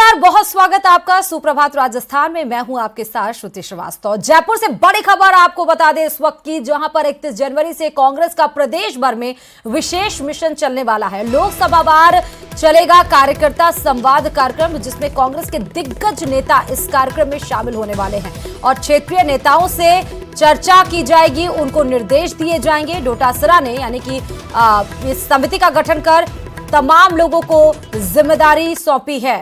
नमस्कार, बहुत स्वागत आपका सुप्रभात राजस्थान में। मैं हूं आपके साथ श्रुति श्रीवास्तव। जयपुर से बड़ी खबर आपको बता दें इस वक्त की, जहां पर 31 जनवरी से कांग्रेस का प्रदेश भर में विशेष मिशन चलने वाला है। लोकसभा वार चलेगा कार्यकर्ता संवाद कार्यक्रम, जिसमें कांग्रेस के दिग्गज नेता इस कार्यक्रम में शामिल होने वाले हैं और क्षेत्रीय नेताओं से चर्चा की जाएगी, उनको निर्देश दिए जाएंगे। डोटासरा ने यानी कि इस समिति का गठन कर तमाम लोगों को जिम्मेदारी सौंपी है।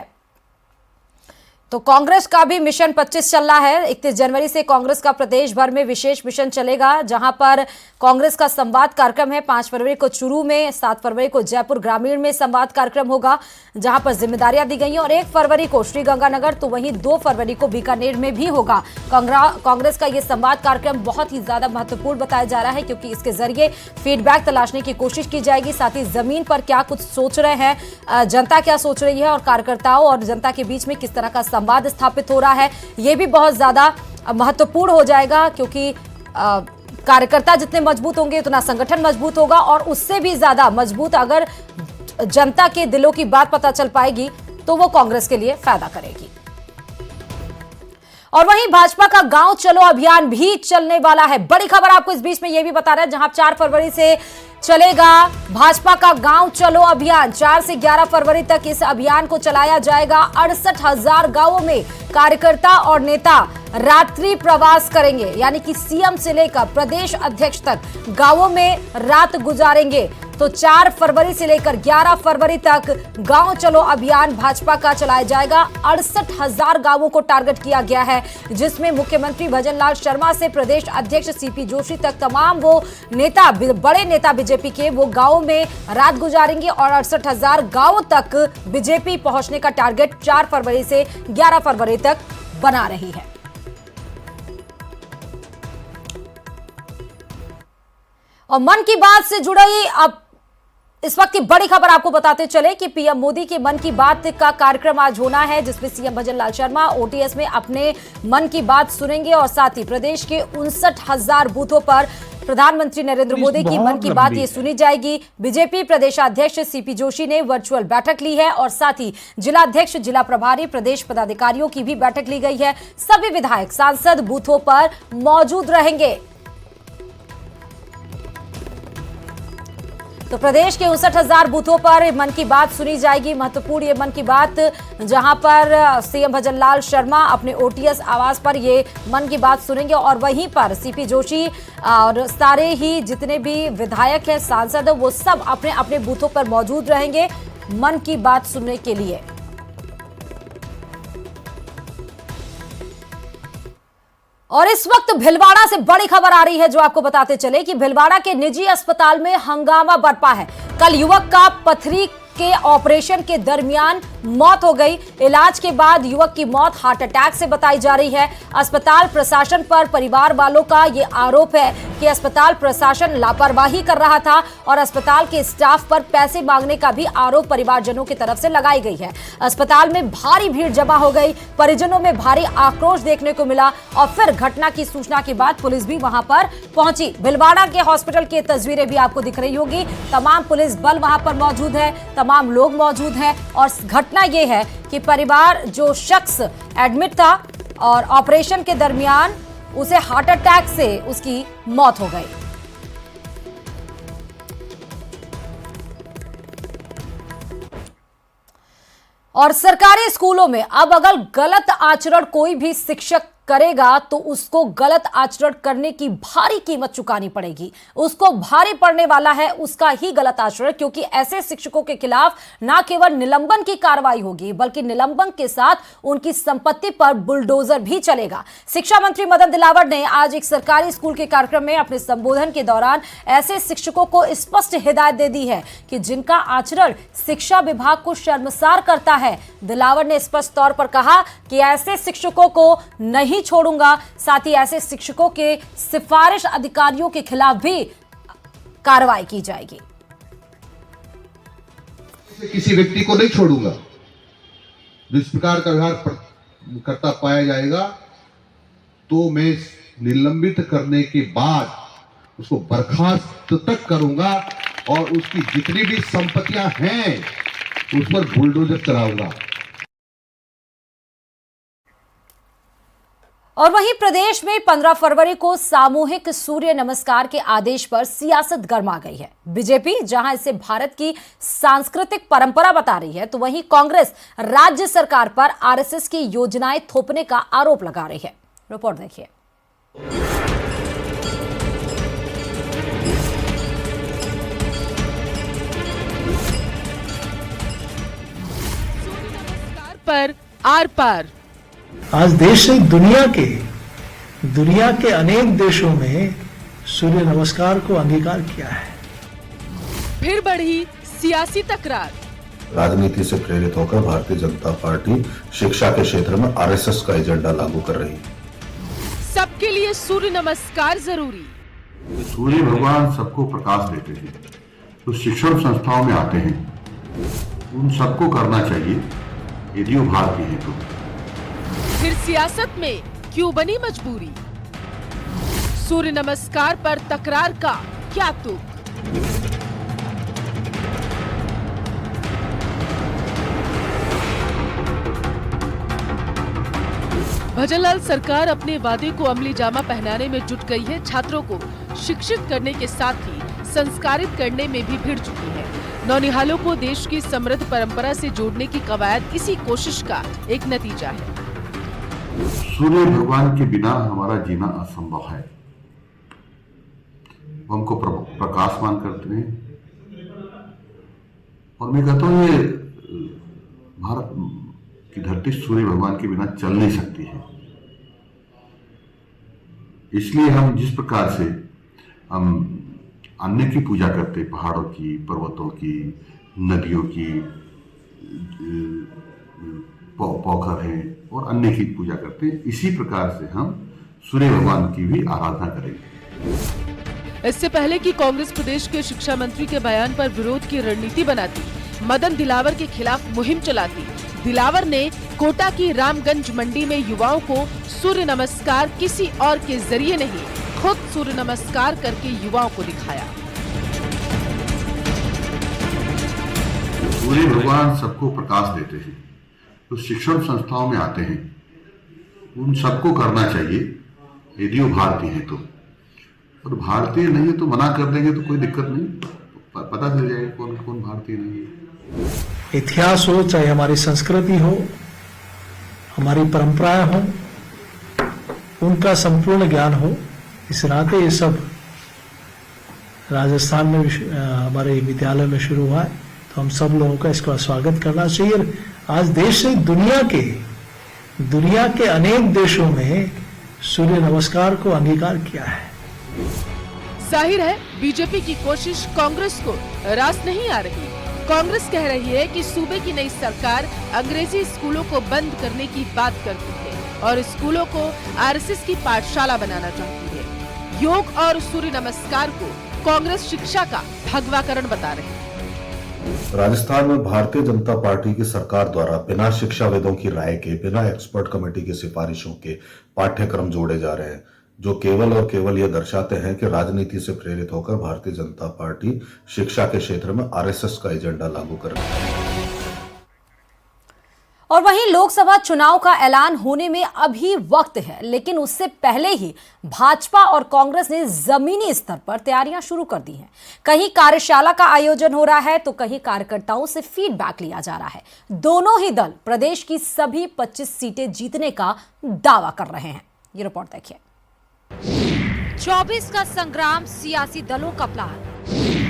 तो कांग्रेस का भी मिशन 25 चल रहा है। 31 जनवरी से कांग्रेस का प्रदेश भर में विशेष मिशन चलेगा, जहां पर कांग्रेस का संवाद कार्यक्रम है। 5 फरवरी को चूरू में, 7 फरवरी को जयपुर ग्रामीण में संवाद कार्यक्रम होगा, जहां पर जिम्मेदारियां दी गई हैं। और 1 फरवरी को श्रीगंगानगर, तो वहीं 2 फरवरी को बीकानेर में भी होगा। कांग्रेस का यह संवाद कार्यक्रम बहुत ही ज्यादा महत्वपूर्ण बताया जा रहा है, क्योंकि इसके जरिए फीडबैक तलाशने की कोशिश की जाएगी। साथ ही जमीन पर क्या कुछ सोच रहे हैं, जनता क्या सोच रही है और कार्यकर्ताओं और जनता के बीच में किस तरह का संवाद स्थापित हो रहा है, यह भी बहुत ज्यादा महत्वपूर्ण हो जाएगा। क्योंकि कार्यकर्ता जितने मजबूत होंगे उतना संगठन मजबूत होगा, और उससे भी ज्यादा मजबूत अगर जनता के दिलों की बात पता चल पाएगी तो वो कांग्रेस के लिए फायदा करेगी। और वहीं भाजपा का गांव चलो अभियान भी चलने वाला है। बड़ी खबर आपको इस बीच में यह भी बता रहा है, जहां 4 फरवरी से चलेगा भाजपा का गांव चलो अभियान। 4 से 11 फरवरी तक इस अभियान को चलाया जाएगा। 68,000 गांवों में कार्यकर्ता और नेता रात्रि प्रवास करेंगे, यानी कि सीएम से लेकर प्रदेश अध्यक्ष तक गांवों में रात गुजारेंगे। तो 4 फरवरी से लेकर 11 फरवरी तक गांव चलो अभियान भाजपा का चलाया जाएगा। 68,000 गांवों को टारगेट किया गया है, जिसमें मुख्यमंत्री भजनलाल शर्मा से प्रदेश अध्यक्ष सीपी जोशी तक तमाम वो नेता, बड़े नेता बीजेपी के, वो गांवों में रात गुजारेंगे। और 68,000 गांवों तक बीजेपी पहुंचने का टारगेट 4 फरवरी से 11 फरवरी तक बना रही है। और मन की बात से जुड़ी अब इस वक्त की बड़ी खबर आपको बताते चले कि पीएम मोदी के मन की बात का कार्यक्रम आज होना है, जिसमें सीएम भजनलाल शर्मा ओटीएस में अपने मन की बात सुनेंगे। और साथ ही प्रदेश के 59,000 बूथों पर प्रधानमंत्री नरेंद्र मोदी की मन की बात ये सुनी जाएगी। बीजेपी प्रदेशाध्यक्ष सीपी जोशी ने वर्चुअल बैठक ली है, और साथ ही जिला अध्यक्ष, जिला प्रभारी, प्रदेश पदाधिकारियों की भी बैठक ली गई है। सभी विधायक, सांसद बूथों पर मौजूद रहेंगे। तो प्रदेश के 59,000 बूथों पर मन की बात सुनी जाएगी। महत्वपूर्ण ये मन की बात, जहां पर सीएम भजनलाल शर्मा अपने ओटीएस आवास पर ये मन की बात सुनेंगे, और वहीं पर सीपी जोशी और सारे ही जितने भी विधायक हैं, सांसद, वो सब अपने अपने बूथों पर मौजूद रहेंगे मन की बात सुनने के लिए। और इस वक्त भीलवाड़ा से बड़ी खबर आ रही है, जो आपको बताते चले कि भीलवाड़ा के निजी अस्पताल में हंगामा बरपा है। कल युवक का पथरी के ऑपरेशन के दरमियान मौत हो गई। इलाज के बाद युवक की मौत हार्ट अटैक से बताई जा रही है। अस्पताल प्रशासन पर परिवार वालों का यह आरोप है कि अस्पताल प्रशासन लापरवाही कर रहा था, और अस्पताल के स्टाफ पर पैसे मांगने का भी आरोप परिवारजनों की तरफ से लगाई गई है। अस्पताल में भारी भीड़ जमा हो गई, परिजनों में भारी आक्रोश देखने को मिला, और फिर घटना की सूचना के बाद पुलिस भी वहां पर पहुंची। भीलवाड़ा के हॉस्पिटल की तस्वीरें भी आपको दिख रही होगी। तमाम पुलिस बल वहां पर मौजूद है, तमाम लोग मौजूद हैं। और घटना यह है कि परिवार, जो शख्स एडमिट था और ऑपरेशन के दरमियान उसे हार्ट अटैक से उसकी मौत हो गई। और सरकारी स्कूलों में अब अगर गलत आचरण कोई भी शिक्षक करेगा तो उसको गलत आचरण करने की भारी कीमत चुकानी पड़ेगी। उसको भारी पड़ने वाला है उसका ही गलत आचरण, क्योंकि ऐसे शिक्षकों के खिलाफ न केवल निलंबन की कार्रवाई होगी, बल्कि निलंबन के साथ उनकी संपत्ति पर बुलडोजर भी चलेगा। शिक्षा मंत्री मदन दिलावर ने आज एक सरकारी स्कूल के कार्यक्रम में अपने संबोधन के दौरान ऐसे शिक्षकों को स्पष्ट हिदायत दे दी है कि जिनका आचरण शिक्षा विभाग को शर्मसार करता है। दिलावर ने स्पष्ट तौर पर कहा कि ऐसे शिक्षकों को नहीं छोड़ूंगा। साथ ही ऐसे शिक्षकों के सिफारिश अधिकारियों के खिलाफ भी कार्रवाई की जाएगी। किसी व्यक्ति को नहीं छोड़ूंगा जो इस प्रकार का व्यवहार करता पाया जाएगा, तो मैं निलंबित करने के बाद उसको बर्खास्त तक करूंगा, और उसकी जितनी भी संपत्तियां हैं उस पर बुलडोजर चलाऊंगा। और वहीं प्रदेश में 15 फरवरी को सामूहिक सूर्य नमस्कार के आदेश पर सियासत गर्मा गई है। बीजेपी जहां इसे भारत की सांस्कृतिक परंपरा बता रही है, तो वहीं कांग्रेस राज्य सरकार पर आरएसएस की योजनाएं थोपने का आरोप लगा रही है। रिपोर्ट देखिए। पर आर पार। आज देश से दुनिया के अनेक देशों में सूर्य नमस्कार को अंगीकार किया है। फिर बढ़ी सियासी तकरार। राजनीति से प्रेरित होकर भारतीय जनता पार्टी शिक्षा के क्षेत्र में आरएसएस का एजेंडा लागू कर रही है। सबके लिए सूर्य नमस्कार जरूरी। सूर्य भगवान सबको प्रकाश देते हैं, तो शिक्षण संस्थाओं में आते हैं, उन सबको करना चाहिए यदि वो भारतीय है तो। फिर सियासत में क्यों बनी मजबूरी? सूर्य नमस्कार पर तकरार का क्या तुक? भजनलाल सरकार अपने वादे को अमली जामा पहनाने में जुट गई है। छात्रों को शिक्षित करने के साथ ही संस्कारित करने में भी भिड़ चुकी है। नौनिहालों को देश की समृद्ध परंपरा से जोड़ने की कवायद इसी कोशिश का एक नतीजा है। सूर्य भगवान के बिना हमारा जीना असंभव है। हमको प्रकाशमान करते हैं और मैं कहता हूँ ये भारत की धरती सूर्य भगवान के बिना चल नहीं सकती है। इसलिए हम जिस प्रकार से हम अन्य की पूजा करते, पहाड़ों की, पर्वतों की, नदियों की, पोखर हैं और अन्य की पूजा करते हैं, इसी प्रकार से हम सूर्य भगवान की भी आराधना करेंगे। इससे पहले कि कांग्रेस प्रदेश के शिक्षा मंत्री के बयान पर विरोध की रणनीति बनाती, मदन दिलावर के खिलाफ मुहिम चलाती, दिलावर ने कोटा की रामगंज मंडी में युवाओं को सूर्य नमस्कार किसी और के जरिए नहीं, खुद सूर्य नमस्कार करके युवाओं को दिखाया। सूर्य भगवान सबको प्रकाश देते हैं, तो शिक्षण संस्थाओं में आते हैं, उन सबको करना चाहिए यदि वो भारतीय है तो। और भारतीय नहीं है तो मना कर देंगे तो कोई दिक्कत नहीं, पता चल जाएगा कौन कौन भारतीय नहीं है। इतिहास हो, चाहे हमारी संस्कृति हो, हमारी परंपराएं हो, उनका संपूर्ण ज्ञान हो। इस नाते ये सब राजस्थान में हमारे विद्यालय में शुरू हुआ है, तो हम सब लोगों का इसका स्वागत करना चाहिए। आज देश से दुनिया के अनेक देशों में सूर्य नमस्कार को अंगीकार किया है। जाहिर है बीजेपी की कोशिश कांग्रेस को रास नहीं आ रही। कांग्रेस कह रही है कि सूबे की नई सरकार अंग्रेजी स्कूलों को बंद करने की बात करती है और स्कूलों को आरएसएस की पाठशाला बनाना चाहती है। योग और सूर्य नमस्कार को कांग्रेस शिक्षा का भगवाकरण बता रही है। राजस्थान में भारतीय जनता पार्टी की सरकार द्वारा बिना शिक्षाविदों की राय के, बिना एक्सपर्ट कमेटी की सिफारिशों के पाठ्यक्रम जोड़े जा रहे हैं, जो केवल और केवल ये दर्शाते हैं कि राजनीति से प्रेरित होकर भारतीय जनता पार्टी शिक्षा के क्षेत्र में आरएसएस का एजेंडा लागू कर रही है। और वहीं लोकसभा चुनाव का ऐलान होने में अभी वक्त है, लेकिन उससे पहले ही भाजपा और कांग्रेस ने जमीनी स्तर पर तैयारियां शुरू कर दी हैं। कहीं कार्यशाला का आयोजन हो रहा है तो कहीं कार्यकर्ताओं से फीडबैक लिया जा रहा है। दोनों ही दल प्रदेश की सभी 25 सीटें जीतने का दावा कर रहे हैं। ये रिपोर्ट देखिए। 24 का संग्राम, सियासी दलों का प्लान,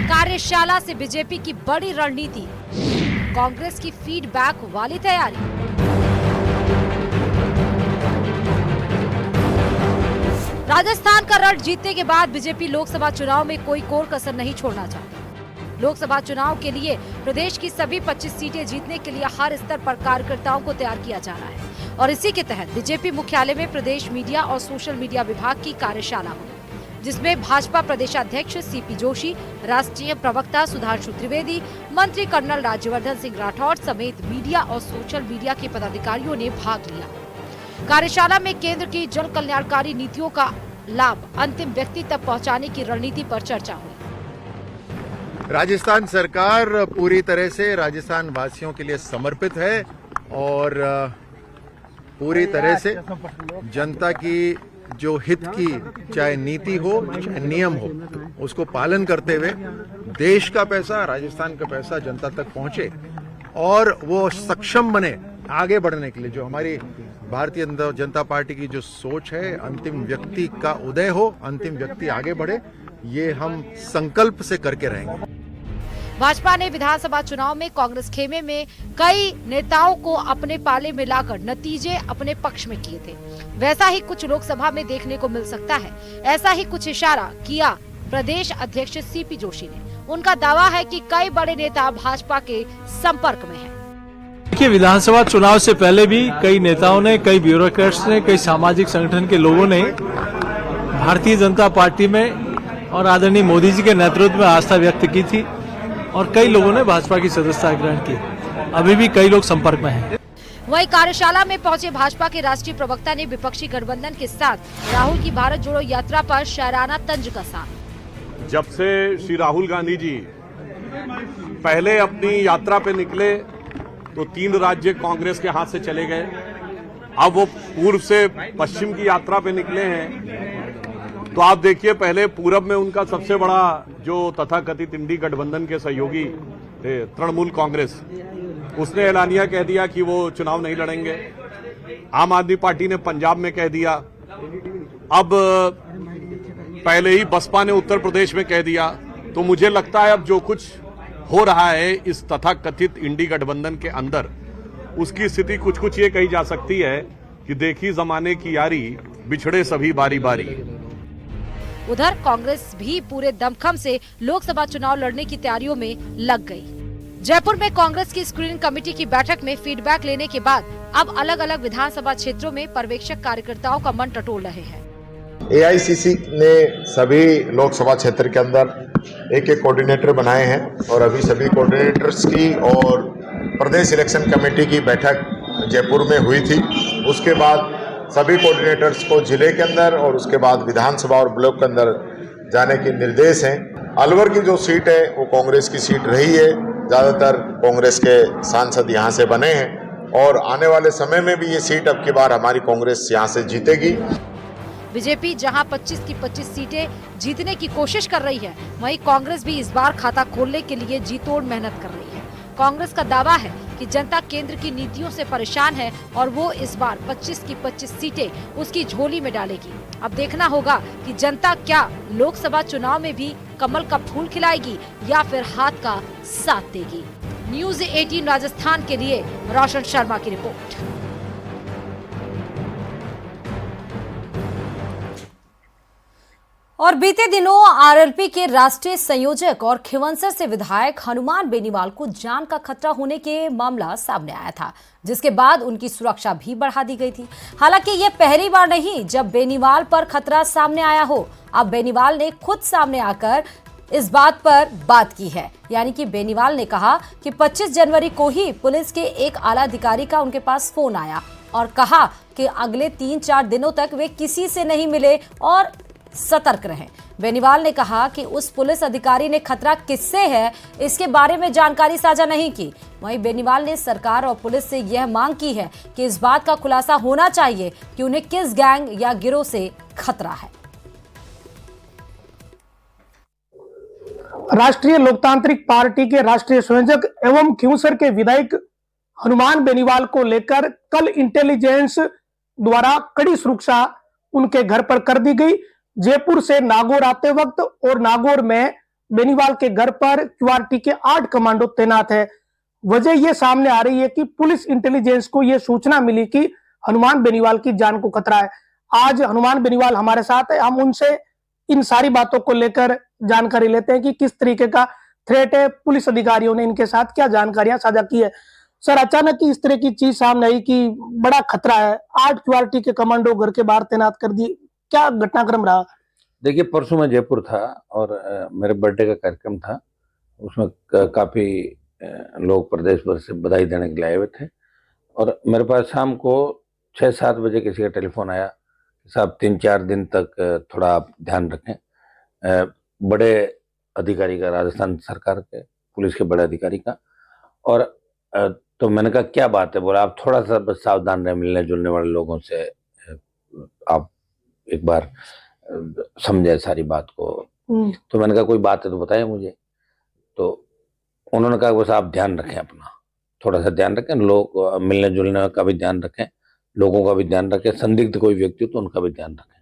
कार्यशाला से बीजेपी की बड़ी रणनीति, कांग्रेस की फीडबैक वाली तैयारी। राजस्थान का रण जीतने के बाद बीजेपी लोकसभा चुनाव में कोई कोर कसर नहीं छोड़ना चाहती। लोकसभा चुनाव के लिए प्रदेश की सभी 25 सीटें जीतने के लिए हर स्तर पर कार्यकर्ताओं को तैयार किया जा रहा है और इसी के तहत बीजेपी मुख्यालय में प्रदेश मीडिया और सोशल मीडिया विभाग की कार्यशाला हुई, जिसमें भाजपा प्रदेशाध्यक्ष सीपी जोशी, राष्ट्रीय प्रवक्ता सुधांशु त्रिवेदी, मंत्री कर्नल राज्यवर्धन सिंह राठौड़ समेत मीडिया और सोशल मीडिया के पदाधिकारियों ने भाग लिया। कार्यशाला में केंद्र की जन कल्याणकारी नीतियों का लाभ अंतिम व्यक्ति तक पहुंचाने की रणनीति पर चर्चा हुई। राजस्थान सरकार पूरी तरह से राजस्थान वासियों के लिए समर्पित है और पूरी तरह से जनता की जो हित की चाहे नीति हो चाहे नियम हो उसको पालन करते हुए देश का पैसा, राजस्थान का पैसा जनता तक पहुंचे और वो सक्षम बने आगे बढ़ने के लिए। जो हमारी भारतीय जनता पार्टी की जो सोच है, अंतिम व्यक्ति का उदय हो, अंतिम व्यक्ति आगे बढ़े, ये हम संकल्प से करके रहेंगे। भाजपा ने विधानसभा चुनाव में कांग्रेस खेमे में कई नेताओं को अपने पाले में लाकर नतीजे अपने पक्ष में किए थे। वैसा ही कुछ लोकसभा में देखने को मिल सकता है। ऐसा ही कुछ इशारा किया प्रदेश अध्यक्ष सीपी जोशी ने। उनका दावा है कि कई बड़े नेता भाजपा के संपर्क में हैं। देखिए, विधानसभा चुनाव से पहले भी कई नेताओं ने, कई ब्यूरोक्रेट्स ने, कई सामाजिक संगठन के लोगों ने भारतीय जनता पार्टी में और आदरणीय मोदी जी के नेतृत्व में आस्था व्यक्त की थी और कई लोगों ने भाजपा की सदस्यता ग्रहण की। अभी भी कई लोग संपर्क में हैं। वहीं कार्यशाला में पहुंचे भाजपा के राष्ट्रीय प्रवक्ता ने विपक्षी गठबंधन के साथ राहुल की भारत जोड़ो यात्रा पर शायराना तंज कसा। जब से श्री राहुल गांधी जी पहले अपनी यात्रा पे निकले तो 3 राज्य कांग्रेस के हाथ से चले गए। अब वो पूर्व से पश्चिम की यात्रा पे निकले हैं तो आप देखिए, पहले पूरब में उनका सबसे बड़ा जो तथाकथित इंडी गठबंधन के सहयोगी थे तृणमूल कांग्रेस, उसने ऐलानिया कह दिया कि वो चुनाव नहीं लड़ेंगे। आम आदमी पार्टी ने पंजाब में कह दिया। अब पहले ही बसपा ने उत्तर प्रदेश में कह दिया। तो मुझे लगता है अब जो कुछ हो रहा है इस तथाकथित इंडी गठबंधन के अंदर, उसकी स्थिति कुछ कुछ ये कही जा सकती है कि देखी जमाने की यारी, बिछड़े सभी बारी बारी। उधर कांग्रेस भी पूरे दमखम से लोकसभा चुनाव लड़ने की तैयारियों में लग गई। जयपुर में कांग्रेस की स्क्रीनिंग कमेटी की बैठक में फीडबैक लेने के बाद अब अलग अलग विधानसभा क्षेत्रों में पर्यवेक्षक कार्यकर्ताओं का मन टटोल रहे हैं। AICC ने सभी लोकसभा क्षेत्र के अंदर एक कोऑर्डिनेटर बनाए हैं और अभी सभी कोऑर्डिनेटर्स की और प्रदेश इलेक्शन कमेटी की बैठक जयपुर में हुई थी। उसके बाद सभी कोऑर्डिनेटर्स को जिले के अंदर और उसके बाद विधानसभा और ब्लॉक के अंदर जाने के निर्देश हैं। अलवर की जो सीट है वो कांग्रेस की सीट रही है। ज़्यादातर कांग्रेस के सांसद यहाँ से बने हैं और आने वाले समय में भी ये सीट अब की बार हमारी कांग्रेस यहाँ से जीतेगी। बीजेपी जहां 25 की 25 सीटें जीतने की कोशिश कर रही है, वहीं कांग्रेस भी इस बार खाता खोलने के लिए जी तोड़ मेहनत कर रही है। कांग्रेस का दावा है कि जनता केंद्र की नीतियों से परेशान है और वो इस बार 25 की 25 सीटें उसकी झोली में डालेगी। अब देखना होगा कि जनता क्या लोकसभा चुनाव में भी कमल का फूल खिलाएगी या फिर हाथ का साथ देगी। न्यूज़ 18 राजस्थान के लिए रोशन शर्मा की रिपोर्ट। और बीते दिनों आरएलपी के राष्ट्रीय संयोजक और खिवंसर से विधायक हनुमान बेनीवाल को जान का खतरा होने के मामला सामने आया था, जिसके बाद उनकी सुरक्षा भी बढ़ा दी गई थी। हालांकि ये पहली बार नहीं जब बेनीवाल पर खतरा सामने आया हो। अब बेनीवाल ने खुद सामने आकर इस बात पर बात की है। यानी कि बेनीवाल ने कहा कि 25 जनवरी को ही पुलिस के एक आला अधिकारी का उनके पास फोन आया और कहा कि अगले 3-4 दिनों तक वे किसी से नहीं मिले और सतर्क रहें। बेनीवाल ने कहा कि उस पुलिस अधिकारी ने खतरा किससे है इसके बारे में जानकारी साझा नहीं की। वहीं बेनीवाल ने सरकार और पुलिस से यह मांग की है कि इस बात का खुलासा होना चाहिए कि उन्हें किस गैंग या गिरोह से खतरा है। राष्ट्रीय लोकतांत्रिक पार्टी के राष्ट्रीय संयोजक एवं खिवंसर के विधायक हनुमान बेनीवाल को लेकर कल इंटेलिजेंस द्वारा कड़ी सुरक्षा उनके घर पर कर दी गई। जयपुर से नागौर आते वक्त और नागौर में बेनीवाल के घर पर QRT के 8 कमांडो तैनात है। वजह यह सामने आ रही है कि पुलिस इंटेलिजेंस को यह सूचना मिली कि हनुमान बेनीवाल की जान को खतरा है। आज हनुमान बेनीवाल हमारे साथ है, हम उनसे इन सारी बातों को लेकर जानकारी लेते हैं कि किस तरीके का थ्रेट है, पुलिस अधिकारियों ने इनके साथ क्या जानकारियां साझा की है। सर, अचानक इस तरह की चीज सामने आई कि बड़ा खतरा है, 8 QRT के कमांडो घर के बाहर तैनात कर दिए, क्या घटनाक्रम रहा? देखिए, परसों मैं जयपुर था और मेरे बर्थडे का कार्यक्रम था। उसमें काफी लोग प्रदेश भर से बधाई देने के लिए आए हुए थे और मेरे पास शाम को 6-7 बजे किसी का टेलीफोन आया, साहब 3-4 दिन तक थोड़ा आप ध्यान रखें। बड़े अधिकारी का, राजस्थान सरकार के पुलिस के बड़े अधिकारी का, और तो मैंने कहा क्या बात है, बोला आप थोड़ा सा बस सावधान रहे, मिलने जुलने वाले लोगों से आप एक बार समझे सारी बात को। तो मैंने कहा कोई बात है तो बताइए मुझे। तो उन्होंने कहा बस आप ध्यान रखें, अपना थोड़ा सा ध्यान रखें, लोग मिलने जुलने का भी ध्यान रखें, लोगों का भी ध्यान रखें, संदिग्ध कोई व्यक्ति हो तो उनका भी ध्यान रखें।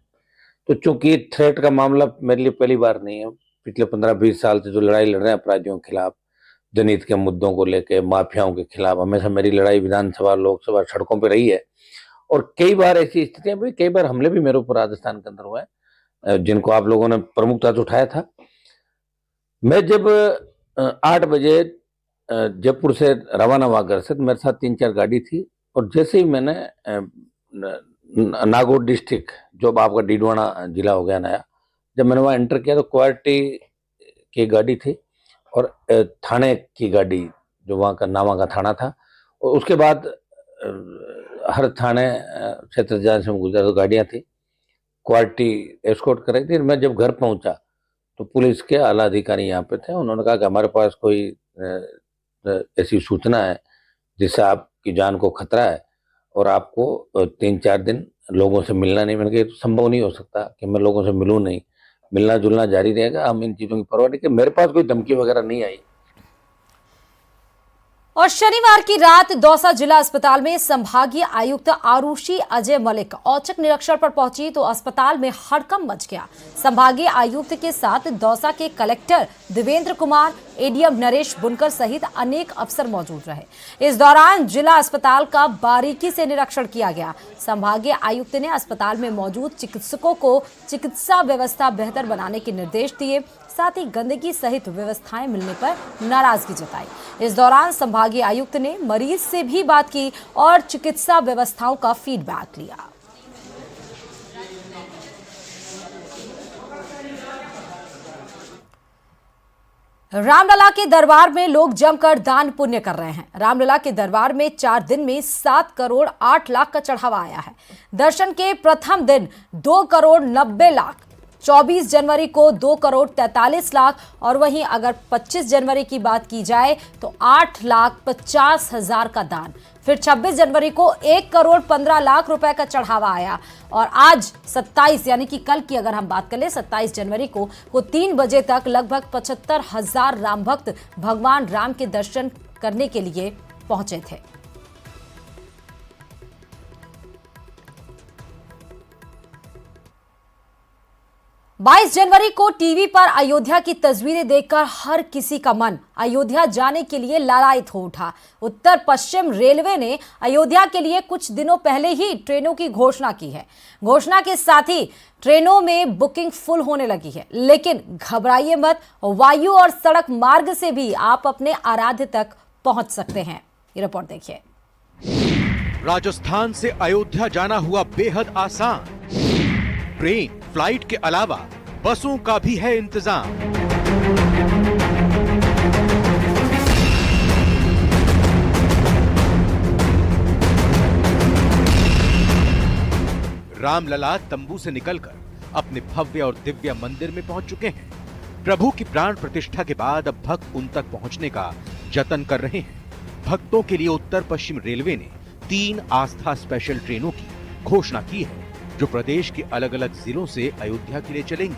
तो चूंकि थ्रेट का मामला मेरे लिए पहली बार नहीं है, पिछले 15-20 साल से जो लड़ाई लड़ रहे हैं अपराधियों के खिलाफ, जनहित के मुद्दों को लेके, माफियाओं के खिलाफ, हमेशा मेरी लड़ाई विधानसभा, लोकसभा, सड़कों पे रही है। और कई बार ऐसी स्थितियां भी, कई बार हमले भी मेरे ऊपर राजस्थान के अंदर हुए हैं, जिनको आप लोगों ने प्रमुखता से उठाया था। मैं जब 8 बजे जयपुर से रवाना हुआ घर से, तो मेरे साथ 3-4 गाड़ी थी, और जैसे ही मैंने नागौर डिस्ट्रिक्ट, जो अब आपका डीडवाना जिला हो गया नया, जब मैंने वहाँ एंटर किया तो क्वालिटी की गाड़ी थी और थाने की गाड़ी, जो वहाँ का नामा का थाना था, और उसके बाद हर थाने क्षेत्र जहाँ से गुजरा तो गाड़ियाँ थी, क्वालिटी एस्कॉर्ट कर रही थी। मैं जब घर पहुँचा तो पुलिस के आला अधिकारी यहाँ पे थे, उन्होंने कहा कि हमारे पास कोई ऐसी सूचना है जिससे आपकी जान को खतरा है और आपको 3-4 दिन लोगों से मिलना नहीं। मैंने कहा ये तो संभव नहीं हो सकता कि मैं लोगों से मिलूं नहीं, मिलना जुलना जारी रहेगा, हम इन चीज़ों की परवाह नहीं, कि मेरे पास कोई धमकी वगैरह नहीं आई। और शनिवार की रात दौसा जिला अस्पताल में संभागीय आयुक्त आरुषि अजय मलिक औचक निरीक्षण पर पहुंची तो अस्पताल में हड़कंप मच गया। संभागीय आयुक्त के साथ दौसा के कलेक्टर देवेंद्र कुमार, एडीएम नरेश बुनकर सहित अनेक अफसर मौजूद रहे। इस दौरान जिला अस्पताल का बारीकी से निरीक्षण किया गया। संभागीय आयुक्त ने अस्पताल में मौजूद चिकित्सकों को चिकित्सा व्यवस्था बेहतर बनाने के निर्देश दिए, साथ ही गंदगी सहित व्यवस्थाएं मिलने पर नाराजगी जताई। इस दौरान संभागीय आयुक्त ने मरीज से भी बात की और चिकित्सा व्यवस्थाओं का फीडबैक लिया। रामलला के दरबार में लोग जमकर दान पुण्य कर रहे हैं। रामलला के दरबार में 4 दिन में 7 करोड़ 8 लाख का चढ़ावा आया है। दर्शन के प्रथम दिन 2 करोड़ 90 लाख, 24 जनवरी को 2 करोड़ 43 लाख और वहीं अगर 25 जनवरी की बात की जाए तो 8,50,000 का दान। फिर 26 जनवरी को 1 करोड़ 15 लाख रुपए का चढ़ावा आया और आज 27 यानी कि कल की अगर हम बात करें 27 जनवरी को 3 बजे तक लगभग 75,000 राम भक्त भगवान राम के दर्शन करने के लिए पहुंचे थे। बाईस जनवरी को टीवी पर अयोध्या की तस्वीरें देखकर हर किसी का मन अयोध्या जाने के लिए लालायित हो उठा। उत्तर पश्चिम रेलवे ने अयोध्या के लिए कुछ दिनों पहले ही ट्रेनों की घोषणा की है। घोषणा के साथ ही ट्रेनों में बुकिंग फुल होने लगी है, लेकिन घबराइए मत, वायु और सड़क मार्ग से भी आप अपने आराध्य तक पहुंच सकते हैं। ये रिपोर्ट देखिए। राजस्थान से अयोध्या जाना हुआ बेहद आसान। ट्रेन, फ्लाइट के अलावा बसों का भी है इंतजाम। रामलला तंबू से निकलकर अपने भव्य और दिव्य मंदिर में पहुंच चुके हैं। प्रभु की प्राण प्रतिष्ठा के बाद अब भक्त उन तक पहुंचने का जतन कर रहे हैं। भक्तों के लिए उत्तर पश्चिम रेलवे ने 3 आस्था स्पेशल ट्रेनों की घोषणा की है, जो प्रदेश के अलग अलग जिलों से अयोध्या के लिए चलेंगी।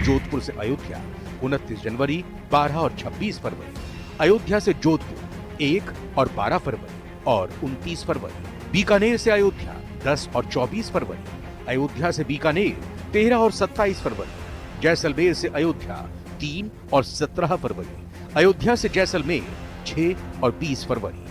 जोधपुर से अयोध्या 29 जनवरी, 12 और 26 फरवरी। अयोध्या से जोधपुर 1 और 12 फरवरी और 29 फरवरी। बीकानेर से अयोध्या 10 और 24 फरवरी। अयोध्या से बीकानेर 13 और 27 फरवरी। जैसलमेर से अयोध्या 3 और 17 फरवरी। अयोध्या से जैसलमेर 6 और 20 फरवरी।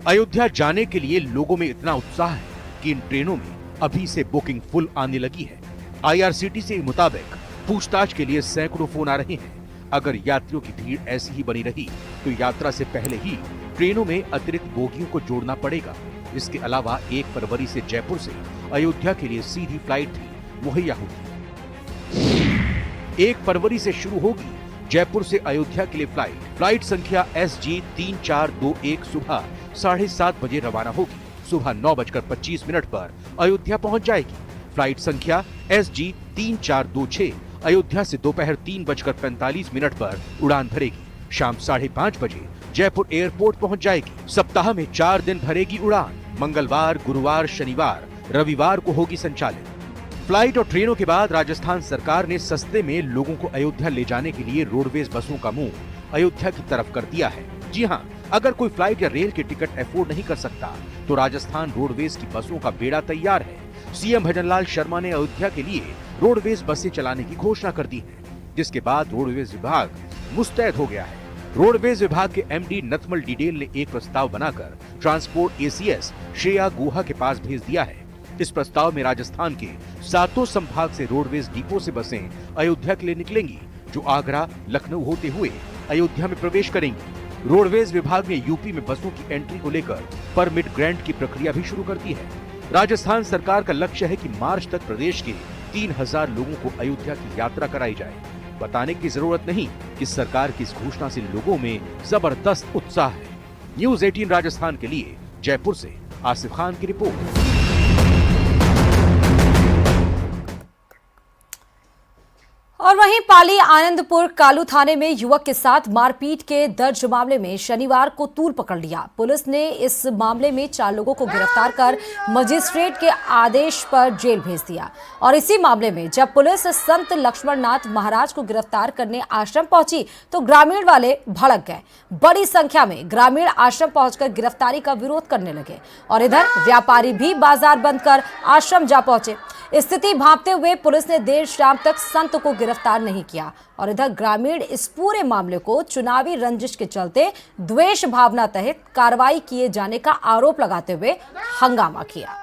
अयोध्या जाने के लिए लोगों में इतना उत्साह है कि इन ट्रेनों में अभी से बुकिंग फुल आने लगी है। आईआरसीटीसी के मुताबिक पूछताछ के लिए सैकड़ों फोन आ रहे हैं। अगर यात्रियों की भीड़ ऐसी ही बनी रही तो यात्रा से पहले ही ट्रेनों में अतिरिक्त बोगियों को जोड़ना पड़ेगा। इसके अलावा 1 फरवरी से जयपुर से अयोध्या के लिए सीधी फ्लाइट भी मुहैया होगी। 1 फरवरी से शुरू होगी जयपुर से अयोध्या के लिए फ्लाइट संख्या SG 3421 सुबह 7:30 बजे रवाना होगी। सुबह 9:25 पर अयोध्या पहुंच जाएगी। फ्लाइट संख्या SG 3426 अयोध्या से दोपहर 3:45 पर उड़ान भरेगी। शाम 5:30 बजे जयपुर एयरपोर्ट पहुंच जाएगी। सप्ताह में 4 दिन भरेगी उड़ान। मंगलवार, गुरुवार, शनिवार, रविवार को होगी संचालित। फ्लाइट और ट्रेनों के बाद राजस्थान सरकार ने सस्ते में लोगों को अयोध्या ले जाने के लिए रोडवेज बसों का मुंह अयोध्या की तरफ कर दिया है। जी हां, अगर कोई फ्लाइट या रेल के टिकट अफोर्ड नहीं कर सकता तो राजस्थान रोडवेज की बसों का बेड़ा तैयार है। सीएम भजनलाल शर्मा ने अयोध्या के लिए रोडवेज बसें चलाने की घोषणा कर दी है, जिसके बाद रोडवेज विभाग मुस्तैद हो गया है। रोडवेज विभाग के एमडी नथमल डिडेल ने एक प्रस्ताव बनाकर ट्रांसपोर्ट एसीएस श्रेया गुहा के पास भेज दिया है। इस प्रस्ताव में राजस्थान के 7 संभाग से रोडवेज डिपो से बसें अयोध्या के लिए निकलेंगी, जो आगरा, लखनऊ होते हुए अयोध्या में प्रवेश करेंगी। रोडवेज विभाग ने यूपी में बसों की एंट्री को लेकर परमिट ग्रांट की प्रक्रिया भी शुरू कर दी है। राजस्थान सरकार का लक्ष्य है कि मार्च तक प्रदेश के 3000 लोगों को अयोध्या की यात्रा कराई जाए। बताने की जरूरत नहीं कि सरकार की इस घोषणा से लोगों में जबरदस्त उत्साह है। न्यूज़ 18 राजस्थान के लिए जयपुर से आसिफ खान की रिपोर्ट। और वहीं पाली आनंदपुर कालू थाने में युवक के साथ मारपीट के दर्ज मामले में शनिवार को तूल पकड़ लिया। पुलिस ने इस मामले में 4 लोगों को गिरफ्तार कर मजिस्ट्रेट के आदेश पर जेल भेज दिया। और इसी मामले में जब पुलिस संत लक्ष्मण नाथ महाराज को गिरफ्तार करने आश्रम पहुंची तो ग्रामीण वाले भड़क गए। बड़ी संख्या में ग्रामीण आश्रम पहुंचकर गिरफ्तारी का विरोध करने लगे और इधर व्यापारी भी बाजार बंद कर आश्रम जा पहुंचे। स्थिति भांपते हुए पुलिस ने देर शाम तक संत को गिरफ्तार नहीं किया और इधर ग्रामीण इस पूरे मामले को चुनावी रंजिश के चलते द्वेष भावना तहत कार्रवाई किए जाने का आरोप लगाते हुए हंगामा किया।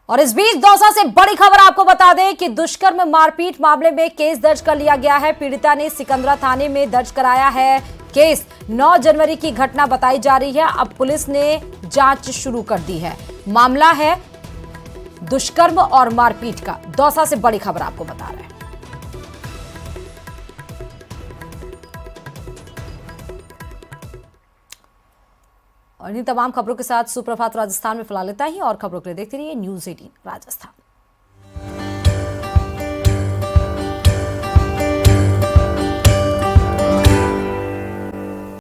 और इस बीच दौसा से बड़ी खबर आपको बता दें कि दुष्कर्म मारपीट मामले में केस दर्ज कर लिया गया है। पीड़िता ने सिकंदरा थाने में दर्ज कराया है केस। 9 जनवरी की घटना बताई जा रही है। अब पुलिस ने जांच शुरू कर दी है। मामला है दुष्कर्म और मारपीट का। दौसा से बड़ी खबर आपको बता रहे हैं। और इन तमाम खबरों के साथ सुप्रभात राजस्थान में फिलहाल इतना ही। और खबरों के लिए देखते रहिए न्यूज़ 18 राजस्थान।